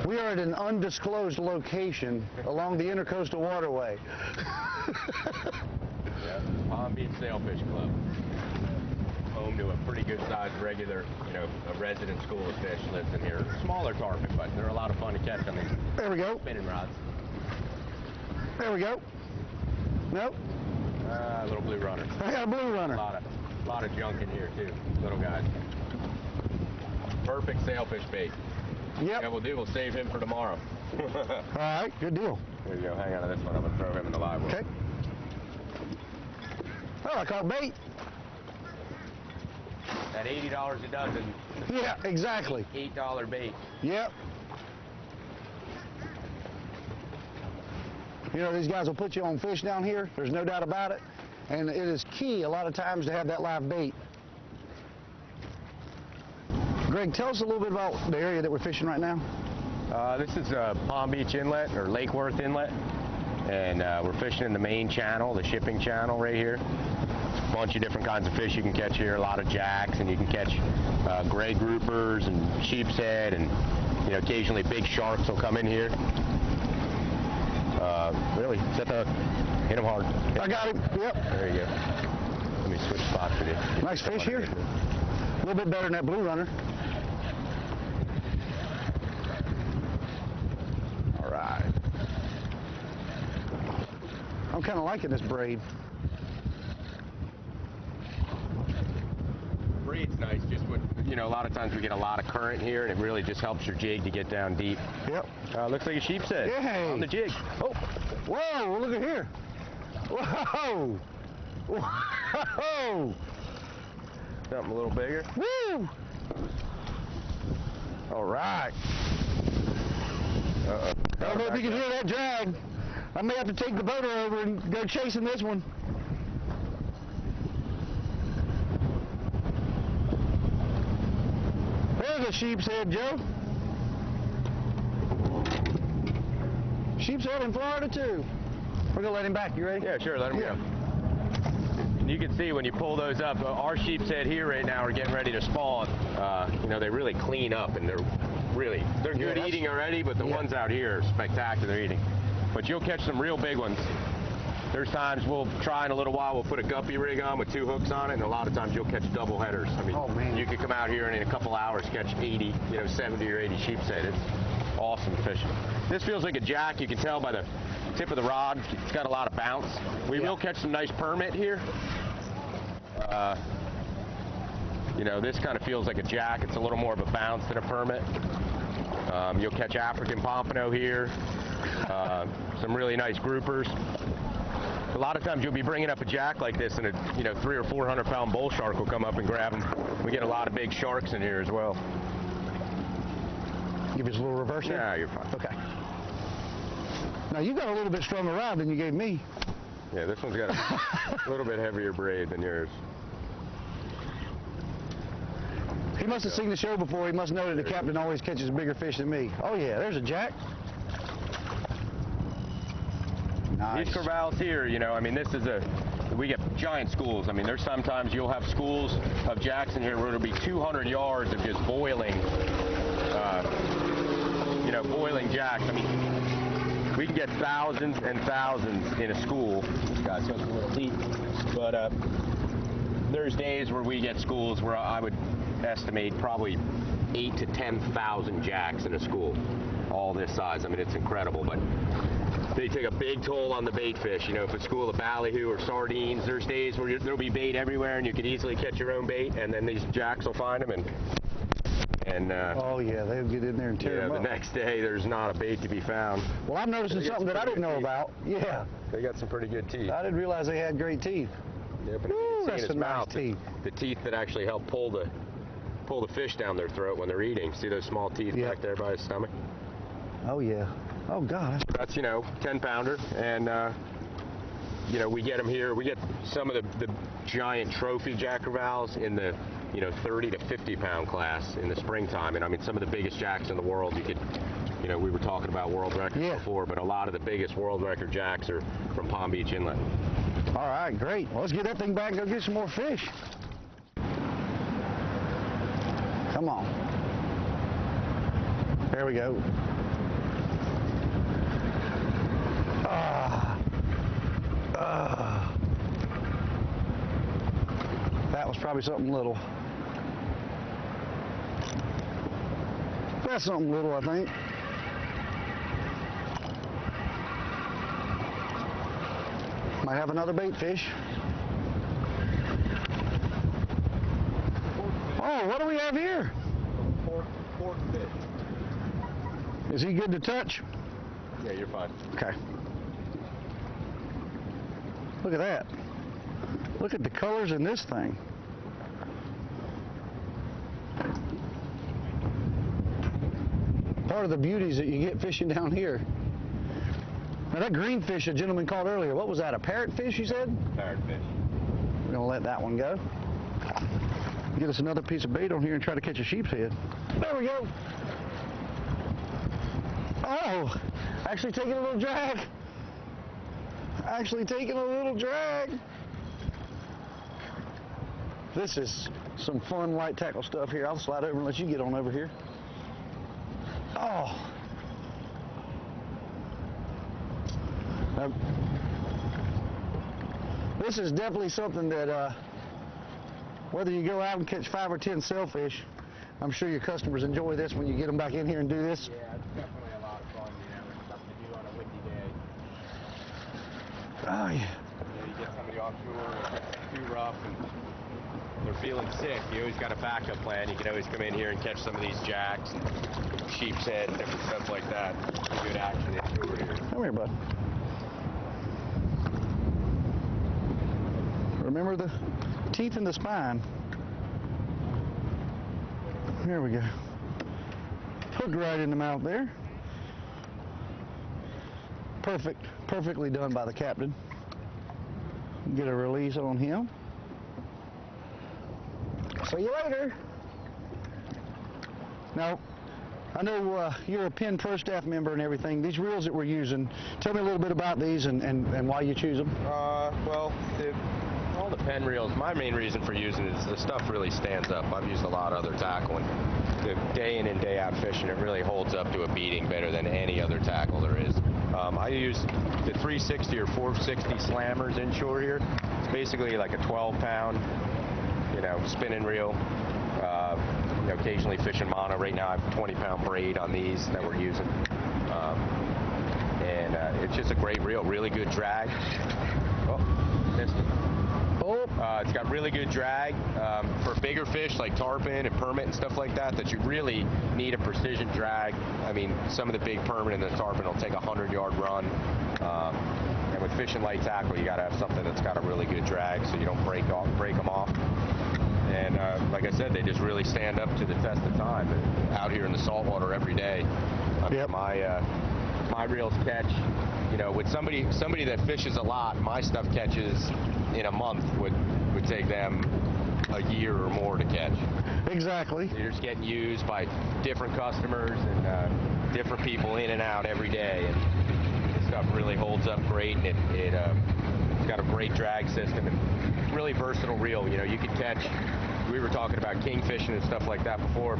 We are at an undisclosed location along the Intercoastal Waterway. Yeah, Palm Beach Sailfish Club. Home to a pretty good sized regular, a resident school of fish lives in here. Smaller tarpon, but they're a lot of fun to catch on these There we go. spinning rods. There we go. Nope. Little blue runner. I got a blue runner. A lot of junk in here too, little guys. Perfect sailfish bait. Yep. Yeah, we'll save him for tomorrow. All right, good deal. There you go, hang on to this one. I'm gonna throw him in the live one. Okay. Oh, I caught bait. At $80 a dozen. Yeah, exactly. $8 bait. Yep. These guys will put you on fish down here. There's no doubt about it. And it is key a lot of times to have that live bait. Greg, tell us a little bit about the area that we're fishing right now. This is Palm Beach Inlet, or Lake Worth Inlet. And we're fishing in the main channel, the shipping channel right here. A bunch of different kinds of fish you can catch here, a lot of jacks, and you can catch gray groupers and sheepshead, and occasionally big sharks will come in here. Really, set the, hit them hard. I got him, yep. There you go. Let me switch spots with you. Nice fish here. A little bit better than that blue runner. All right. I'm kind of liking this braid. Braid's nice, just with, a lot of times we get a lot of current here, and it really just helps your jig to get down deep. Yep. Looks like a sheepshead. Yay. On the jig. Oh. Whoa, look at here. Whoa. Whoa. Something a little bigger. Woo. All right. Uh-oh. I don't know if you can hear that drag. I may have to take the boater over and go chasing this one. There's a sheepshead, Joe. Sheepshead in Florida, too. We're going to let him back. You ready? Yeah, sure. Let him go. You can see when you pull those up, our sheepshead here right now are getting ready to spawn. They really clean up, and they're good eating already, but the ones out here are spectacular eating. But you'll catch some real big ones. There's times we'll try in a little while, we'll put a guppy rig on with 2 hooks on it, and a lot of times you'll catch double headers. I mean, oh, man. You could come out here and in a couple hours catch 80, 70 or 80 sheepshead. It's awesome fishing. This feels like a jack. You can tell by the tip of the rod. It's got a lot of bounce. We will catch some nice permit here. This kind of feels like a jack. It's a little more of a bounce than a permit. You'll catch African pompano here. Some really nice groupers. A lot of times you'll be bringing up a jack like this, and a 300 or 400 pound bull shark will come up and grab them. We get a lot of big sharks in here as well. Give us a little reverse here? Yeah, you're fine. Okay. Now you got a little bit stronger rod than you gave me. Yeah, this one's got a little bit heavier braid than yours. He must have seen the show before. He must know that the captain always catches bigger fish than me. Oh yeah, there's a jack. Nice. These corrals here, this is we get giant schools. I mean, there's sometimes you'll have schools of jacks in here where it'll be 200 yards of just boiling, boiling jacks. I mean, we can get thousands and thousands in a school. This guy's got a little deep, but there's days where we get schools where I would estimate probably 8,000 to 10,000 jacks in a school, all this size. I mean, it's incredible, but they take a big toll on the bait fish. If it's a school of ballyhoo or sardines, there's days where there'll be bait everywhere and you could easily catch your own bait, and then these jacks will find them and oh yeah, they'll get in there and tear them up. The next day there's not a bait to be found. Well, I'm noticing something that I didn't know about. Yeah. They got some pretty good teeth. I didn't realize they had great teeth. Yeah, but Ooh, that's some nice teeth. The teeth that actually help pull the fish down their throat when they're eating. See those small teeth back there by his stomach? Oh yeah. Oh God. That's 10 pounder, and we get them here. We get some of the giant trophy jack crevalles in the 30 to 50 pound class in the springtime. And I mean, some of the biggest jacks in the world, you could, we were talking about world records before, but a lot of the biggest world record jacks are from Palm Beach Inlet. All right, great. Well, let's get that thing back and go get some more fish. Come on. There we go. it's probably something little. That's something little, I think. Might have another bait fish. Oh, what do we have here? Pork fish. Is he good to touch? Yeah, you're fine. Okay. Look at that. Look at the colors in this thing. Part of the beauties that you get fishing down here. Now that green fish a gentleman caught earlier, what was that, a parrotfish you said? Parrotfish. We're gonna let that one go. Get us another piece of bait on here and try to catch a sheepshead. There we go. Oh, actually taking a little drag. Actually taking a little drag. This is some fun light tackle stuff here. I'll slide over and let you get on over here. Oh. Now, this is definitely something that whether you go out and catch 5 or 10 sailfish, I'm sure your customers enjoy this when you get them back in here and do this. Yeah, it's definitely a lot of fun, you know, it's something to do on a windy day. Oh, yeah. You get somebody offshore, it's too rough, and they're feeling sick. You always got a backup plan. You can always come in here and catch some of these jacks, and sheepshead, and different stuff like that. Good action inshore here. Come here, bud. Remember the teeth in the spine. There we go. Hook right in the mouth there. Perfect. Perfectly done by the captain. Get a release on him. See you later. Now, I know you're a Penn Pro staff member and everything. These reels that we're using, tell me a little bit about these and why you choose them. Well, all the Penn reels, my main reason for using it is the stuff really stands up. I've used a lot of other tackle, and the day in and day out fishing, it really holds up to a beating better than any other tackle there is. I use the 360 or 460 slammers inshore here. It's basically like a 12-pound, you know, spinning reel. You know, occasionally fishing mono. Right now I have a 20-pound braid on these that we're using. It's just a great reel, really good drag. Oh, missed it. It's got really good drag for bigger fish like tarpon and permit and stuff like that you really need a precision drag. I mean, some of the big permit and the tarpon will take a 100-yard run. And with fishing light tackle, you got to have something that's got a really good drag so you don't break them off. And like I said, they just really stand up to the test of time. Out here in the saltwater every day, Yep. My reels catch, you know, with somebody that fishes a lot, my stuff catches in a month would take them a year or more to catch. Exactly. They're just getting used by different customers and different people in and out every day, and the stuff really holds up great, and it's got a great drag system and really versatile reel. You know, you can catch, we were talking about king fishing and stuff like that before.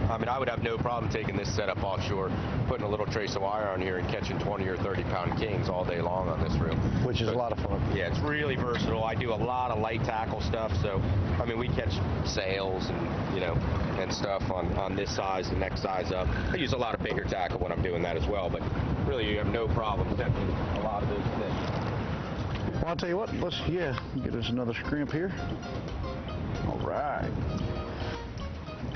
I mean, I would have no problem taking this setup offshore, putting a little trace of wire on here and catching 20 or 30-pound kings all day long on this reel. Which is a lot of fun. Yeah, it's really versatile. I do a lot of light tackle stuff, so, I mean, we catch sails and, you know, and stuff on this size, the next size up. I use a lot of bigger tackle when I'm doing that as well, but really you have no problem catching a lot of those fish. Well, I'll tell you what, let's get us another scrimp here. All right.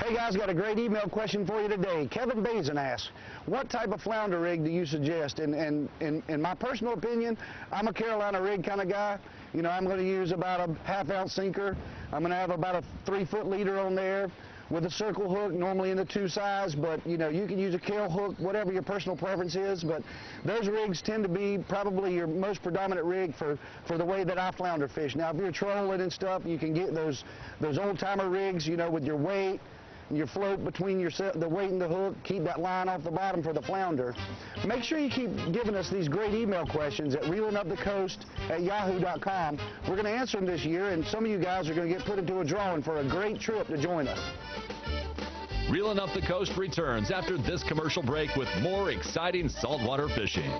Hey guys, got a great email question for you today. Kevin Bazin asks, what type of flounder rig do you suggest? And in my personal opinion, I'm a Carolina rig kind of guy. You know, I'm going to use about a half-ounce sinker. I'm going to have about a 3-foot leader on there with a circle hook, normally in the 2 size, but you know, you can use a Kell hook, whatever your personal preference is, but those rigs tend to be probably your most predominant rig for the way that I flounder fish. Now, if you're trolling and stuff, you can get those old-timer rigs, you know, with your weight, and your float between the weight and the hook, keep that line off the bottom for the flounder. Make sure you keep giving us these great email questions at reelingupthecoast@yahoo.com. We're going to answer them this year, and some of you guys are going to get put into a drawing for a great trip to join us. Reeling Up the Coast returns after this commercial break with more exciting saltwater fishing.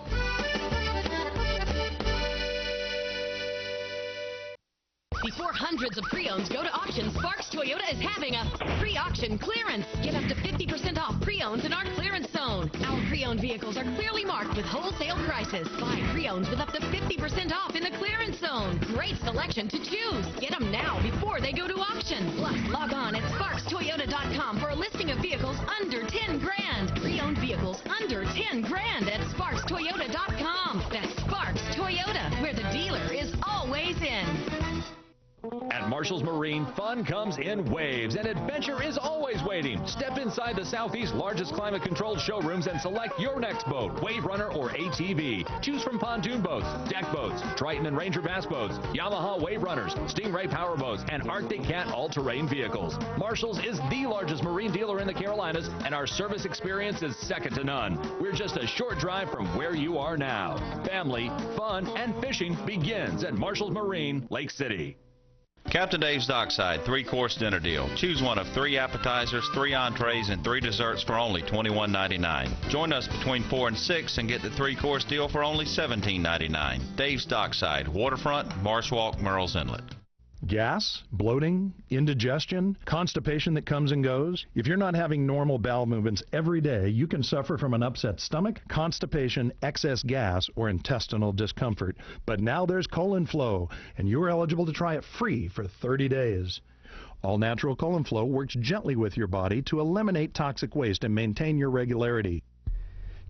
Before hundreds of pre-owns go to auction, Sparks Toyota is having a pre-auction clearance. Get up to 50% off pre-owns in our clearance zone. Our pre-owned vehicles are clearly marked with wholesale prices. Buy pre-owns with up to 50% off in the clearance zone. Great selection to choose. Get them now before they go to auction. Plus, log on at SparksToyota.com for a listing of vehicles under 10 grand. Pre-owned vehicles under 10 grand at SparksToyota.com. That's Sparks Toyota, where the dealer is always in. At Marshall's Marine, fun comes in waves, and adventure is always waiting. Step inside the Southeast's largest climate-controlled showrooms and select your next boat, Wave Runner or ATV. Choose from pontoon boats, deck boats, Triton and Ranger bass boats, Yamaha Wave Runners, Stingray power boats, and Arctic Cat all-terrain vehicles. Marshall's is the largest marine dealer in the Carolinas, and our service experience is second to none. We're just a short drive from where you are now. Family, fun, and fishing begins at Marshall's Marine, Lake City. Captain Dave's Dockside 3-course dinner deal. Choose one of 3 appetizers, 3 entrees, and 3 desserts for only $21.99. Join us between 4 and 6 and get the 3-course deal for only $17.99. Dave's Dockside, Waterfront, Marsh Walk, Merle's Inlet. Gas, bloating, indigestion, constipation that comes and goes. If you're not having normal bowel movements every day, you can suffer from an upset stomach, constipation, excess gas, or intestinal discomfort. But now there's Colon Flow, and you're eligible to try it free for 30 days. All-natural Colon Flow works gently with your body to eliminate toxic waste and maintain your regularity.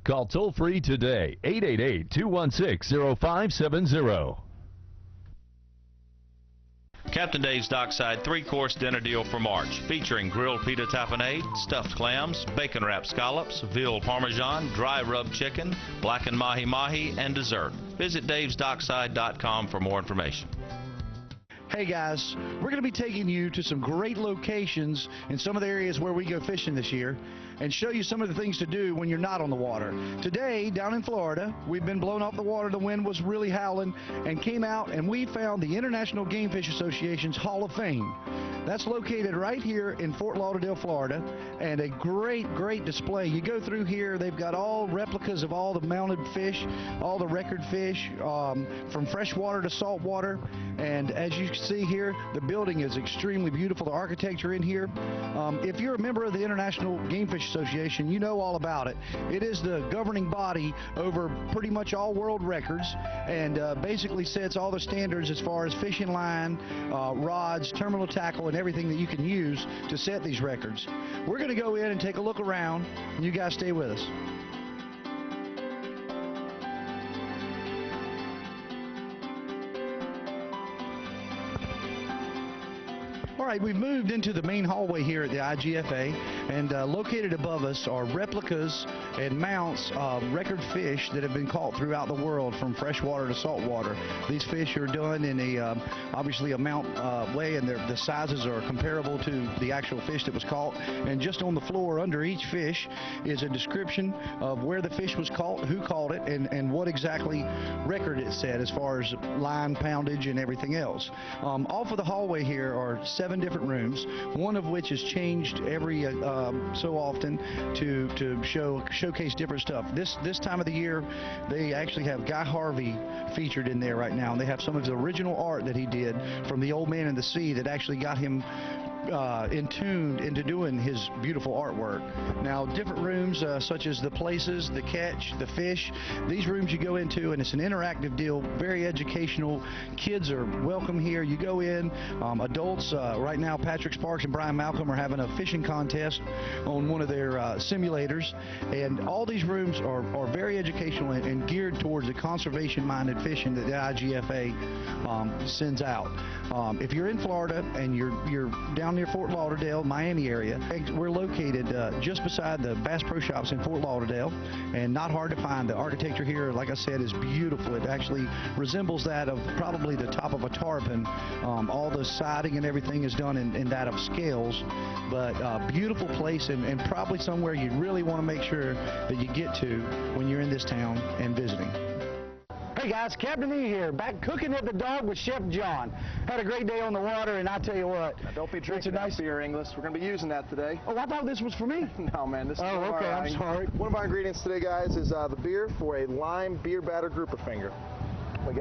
Call toll-free today, 888-216-0570. Captain Dave's Dockside 3-course dinner deal for March, featuring grilled pita tapenade, stuffed clams, bacon wrapped scallops, veal parmesan, dry rub chicken, blackened mahi-mahi, and dessert. Visit davesdockside.com for more information. Hey guys, we're going to be taking you to some great locations in some of the areas where we go fishing this year and show you some of the things to do when you're not on the water. Today, down in Florida, we've been blown off the water. The wind was really howling and came out, and we found the International Game Fish Association's Hall of Fame. That's located right here in Fort Lauderdale, Florida, and a great display. You go through here, they've got all replicas of all the mounted fish, all the record fish, from freshwater to saltwater, and as you see here, the building is extremely beautiful. The architecture in here. If you're a member of the International Game Fish Association, you know all about it. It is the governing body over pretty much all world records, and basically sets all the standards as far as fishing line, rods, terminal tackle, and everything that you can use to set these records. We're going to go in and take a look around, and you guys stay with us. All right, we've moved into the main hallway here at the IGFA, and located above us are replicas and mounts of record fish that have been caught throughout the world, from freshwater to saltwater. These fish are done in a obviously a mount way, and the sizes are comparable to the actual fish that was caught. And just on the floor under each fish is a description of where the fish was caught, who caught it, and what exactly record it set as far as line poundage and everything else. Off of the hallway here are 7 different rooms, one of which is changed every so often to showcase different stuff. This time of the year, they actually have Guy Harvey featured in there right now, and they have some of his original art that he did from The Old Man and the Sea that actually got him tuned into doing his beautiful artwork. Now, different rooms such as the places, the catch, the fish, these rooms you go into, and it's an interactive deal, very educational. Kids are welcome here. You go in, adults, right now Patrick Sparks and Brian Malcolm are having a fishing contest on one of their simulators, and all these rooms are very educational and geared towards the conservation-minded fishing that the IGFA sends out. If you're in Florida and you're down near Fort Lauderdale, Miami area, we're located just beside the Bass Pro Shops in Fort Lauderdale, and not hard to find. The architecture here, like I said, is beautiful. It actually resembles that of probably the top of a tarpon. All the siding and everything is done in that of scales, but beautiful place, and probably somewhere you really want to make sure that you get to when you're in this town and visiting. Hey guys, Captain E here, back cooking at the Dog with Chef John. Had a great day on the water, and I tell you what. Now, don't be drinking that beer, Inglis. We're going to be using that today. Oh, I thought this was for me. No, man. This is okay, I'm sorry. One of our ingredients today, guys, is the beer for a lime beer batter grouper finger.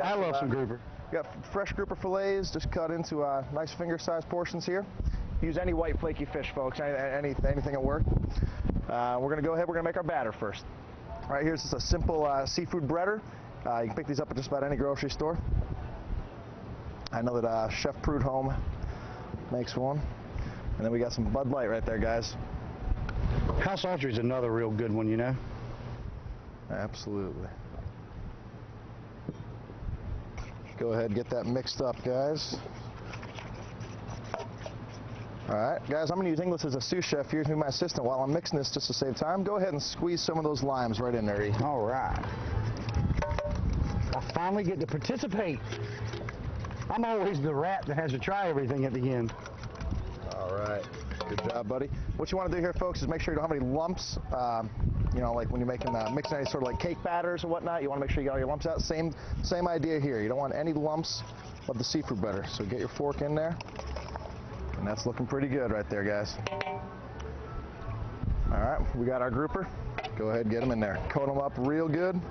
I love some grouper. We got fresh grouper fillets just cut into nice finger-sized portions here. Use any white flaky fish, folks, anything will work. We're going to go ahead, we're going to make our batter first. All right, here's just a simple seafood breader. You can pick these up at just about any grocery store. I know that Chef Prudhomme makes one. And then we got some Bud Light right there, guys. House archery is another real good one, you know. Absolutely. Go ahead and get that mixed up, guys. All right, guys, I'm going to use Inglis as a sous chef. Here's me, my assistant. While I'm mixing this, just to save time, go ahead and squeeze some of those limes right in there, E. All right. I finally get to participate. I'm always the rat that has to try everything at the end. All right. Good job, buddy. What you want to do here, folks, is make sure you don't have any lumps. You know, like when you're making mixing any sort of like cake batters or whatnot, you want to make sure you got all your lumps out. Same idea here. You don't want any lumps of the seafood butter. So get your fork in there. And that's looking pretty good right there, guys. All right, we got our grouper. Go ahead and get them in there. Coat them up real good.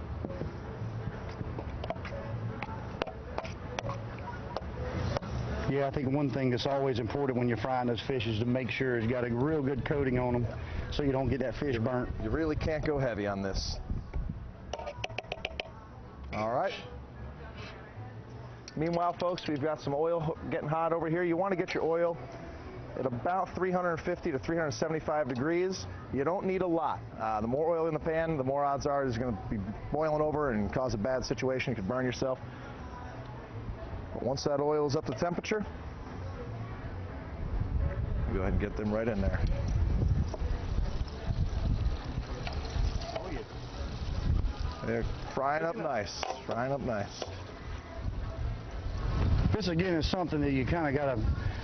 Yeah, I think one thing that's always important when you're frying those fish is to make sure it's got a real good coating on them so you don't get that fish burnt. You really can't go heavy on this. All right. Meanwhile, folks, we've got some oil getting hot over here. You want to get your oil at about 350 to 375 degrees. You don't need a lot. The more oil in the pan, the more odds are it's going to be boiling over and cause a bad situation. You could burn yourself. But once that oil is up to temperature, go ahead and get them right in there. They're frying up nice, frying up nice. This again is something that you kind of got to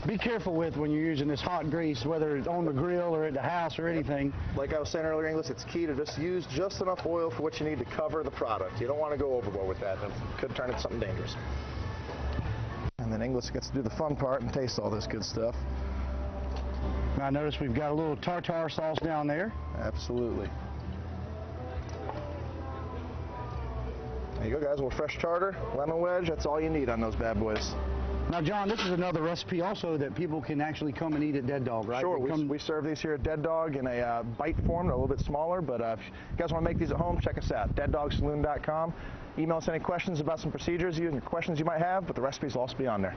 be careful with when you're using this hot grease, whether it's on the grill or at the house or anything. Like I was saying earlier, Inglis, it's key to just use just enough oil for what you need to cover the product. You don't want to go overboard with that. It could turn into something dangerous. And then Inglis gets to do the fun part and taste all this good stuff. Now, I notice we've got a little tartar sauce down there. Absolutely. There you go, guys. A little fresh tartar, lemon wedge. That's all you need on those bad boys. Now, John, this is another recipe also that people can actually come and eat at Dead Dog, right? Sure. We serve these here at Dead Dog in a bite form. They're a little bit smaller, but if you guys want to make these at home, check us out, deaddogsaloon.com. Email us any questions about some procedures and questions you might have, but the recipes will also be on there.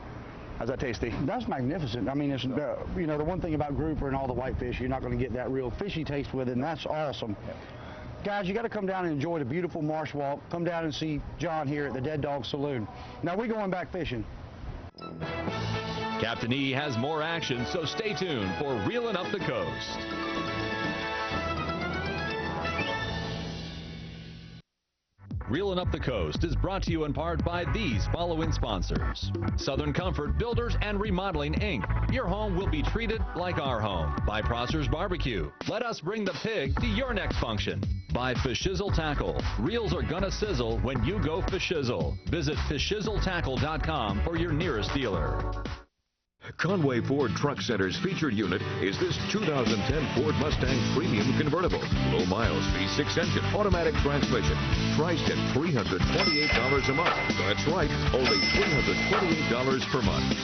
How's that tasty? That's magnificent. I mean, it's, you know, the one thing about grouper and all the whitefish, you're not going to get that real fishy taste with it, and that's awesome. Yep. Guys, you got to come down and enjoy the beautiful marsh walk. Come down and see John here at the Dead Dog Saloon. Now, we're going back fishing. Captain E has more action, so stay tuned for Reelin' Up the Coast. Reelin' Up the Coast is brought to you in part by these following sponsors. Southern Comfort Builders and Remodeling, Inc. Your home will be treated like our home. By Prosser's Barbecue. Let us bring the pig to your next function. By Fishizzle Tackle. Reels are gonna sizzle when you go Fishizzle. Visit fishizzletackle.com for your nearest dealer. Conway Ford Truck Center's featured unit is this 2010 Ford Mustang Premium Convertible. Low miles, V6 engine, automatic transmission. Priced at $328 a month. That's right, only $328 per month.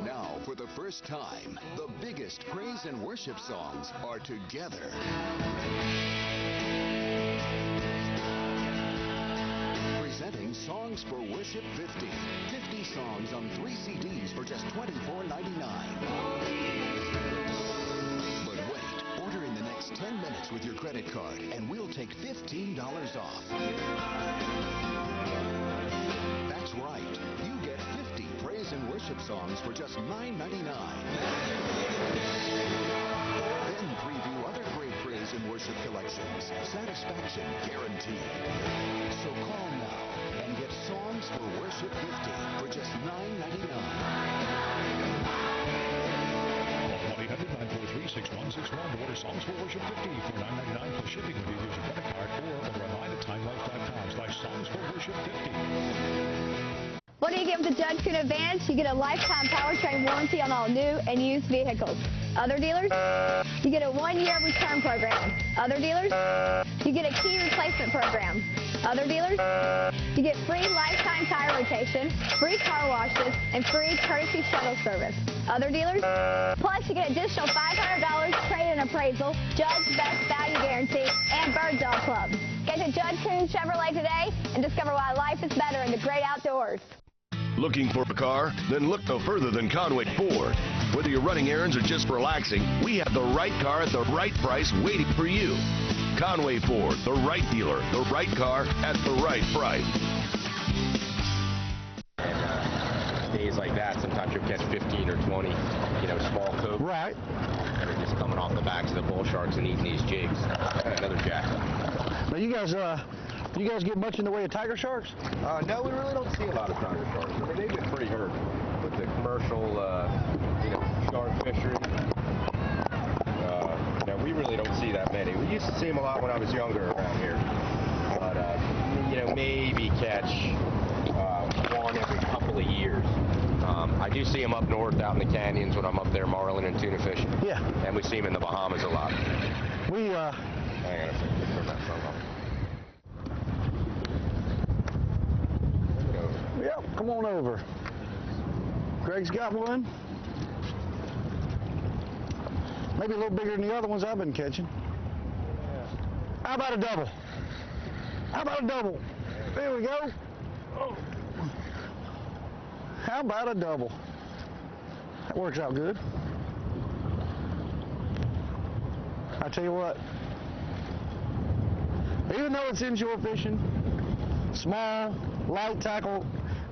Now, for the first time, the biggest praise and worship songs are together. Presenting Songs for Worship 50. 50 songs on 3 CDs for just $24.99. But wait, order in the next 10 minutes with your credit card and we'll take $15 off. That's right. You get 50 praise and worship songs for just $9.99. Then preview other great praise and worship collections. Satisfaction guaranteed. So call now and get Songs for Worship 50 for just $9.99. 1-800-943-6161 to order Songs for Worship 50 for $9.99 plus shipping when you use your credit card or over online at timelife.com/Songs for Worship 50. What do you get with the Judge Crew Advance? You get a lifetime powertrain warranty on all new and used vehicles. Other dealers, you get a 1-year return program. Other dealers, you get a key replacement program. Other dealers, you get free lifetime tire rotation, free car washes, and free courtesy shuttle service. Other dealers, plus you get additional $500 trade-in appraisal, Judge Best Value Guarantee, and Birdsall Club. Get to Judge Coon Chevrolet today and discover why life is better in the great outdoors. Looking for a car? Then look no further than Conway Ford. Whether you're running errands or just relaxing, we have the right car at the right price waiting for you. Conway Ford, the right dealer, the right car at the right price. And days like that, sometimes you'll catch 15 or 20, small coke. Right. That are just coming off the backs of the bull sharks and eating these jigs. Another jack. Now you guys get much in the way of tiger sharks? No, we really don't see a lot of tiger sharks. I mean, they've been pretty hurt with the commercial, shark fishery. We really don't see that many. We used to see them a lot when I was younger around here. But, maybe catch one every couple of years. I do see them up north out in the canyons when I'm up there marlin and tuna fishing. Yeah. And we see them in the Bahamas a lot. Hang on a second. Turn that phone off. Yep, come on over. Greg's got one. Maybe a little bigger than the other ones I've been catching. How about a double? How about a double? There we go. Oh. How about a double? That works out good. I tell you what, even though it's inshore fishing, small, light tackle,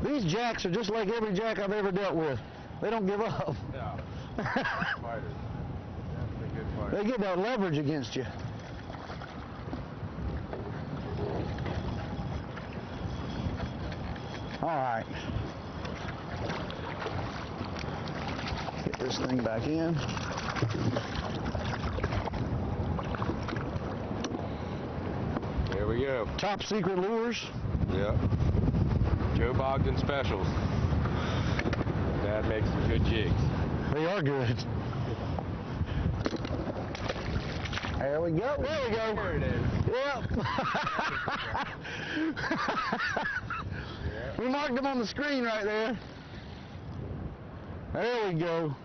these jacks are just like every jack I've ever dealt with. They don't give up. Yeah. Fighters. Definitely good fighters. They get that leverage against you. All right. Get this thing back in. There we go. Top secret lures. Yep. Joe Bogdan specials. That makes some good jigs. They are good. There we go. There we go. There it is. Yep. We marked them on the screen right there. There we go.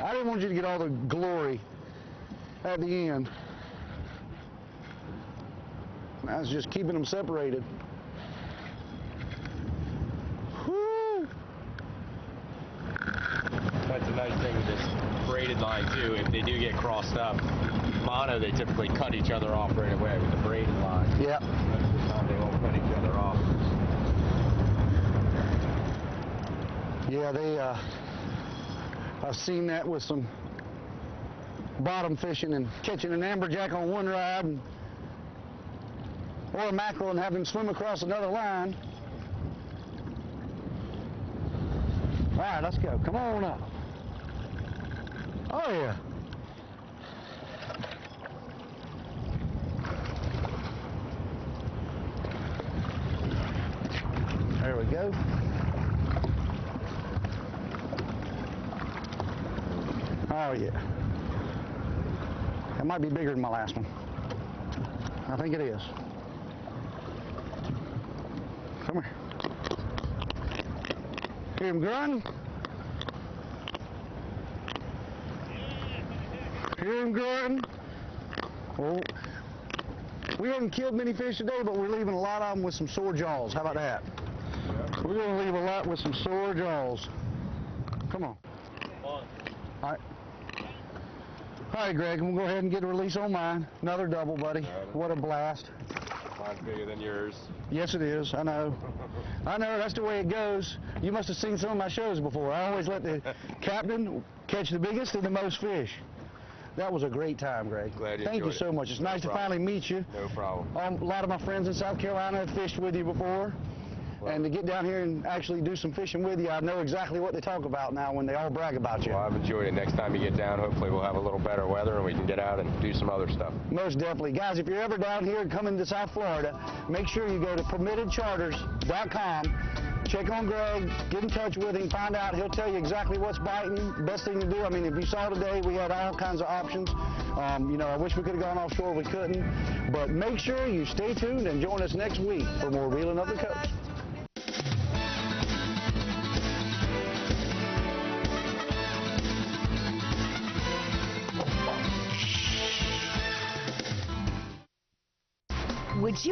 I didn't want you to get all the glory at the end. I was just keeping them separated. Whew. That's a nice thing with this braided line too. If they do get crossed up, mono, they typically cut each other off right away. With the braided line, Yep. most of the time they won't cut each other off. Yeah, I've seen that with some bottom fishing and catching an amberjack on one ride or a mackerel and having them swim across another line. All right, let's go. Come on up. Oh, yeah. There we go. Oh, yeah. That might be bigger than my last one. I think it is. Come here. Hear him grunting? Hear him grunting? Well, we haven't killed many fish today, but we're leaving a lot of them with some sore jaws. How about that? We're going to leave a lot with some sore jaws. Come on. All right. All right, Greg, we'll go ahead and get a release on mine. Another double, buddy. What a blast. Mine's bigger than yours. Yes, it is. I know. I know. That's the way it goes. You must have seen some of my shows before. I always let the captain catch the biggest and the most fish. That was a great time, Greg. Glad you Thank you enjoyed so it. much. It's No nice problem. to finally meet you. No problem. A lot of my friends in South Carolina have fished with you before. And to get down here and actually do some fishing with you, I know exactly what they talk about now when they all brag about you. Well, I've enjoyed it. Next time you get down, hopefully we'll have a little better weather and we can get out and do some other stuff. Most definitely. Guys, if you're ever down here and coming to South Florida, make sure you go to permittedcharters.com. check on Greg, get in touch with him, find out. He'll tell you exactly what's biting. Best thing to do. I mean, if you saw today, we had all kinds of options. You know, I wish we could have gone offshore. We couldn't. But make sure you stay tuned and join us next week for more Reeling Up the Coast. Would you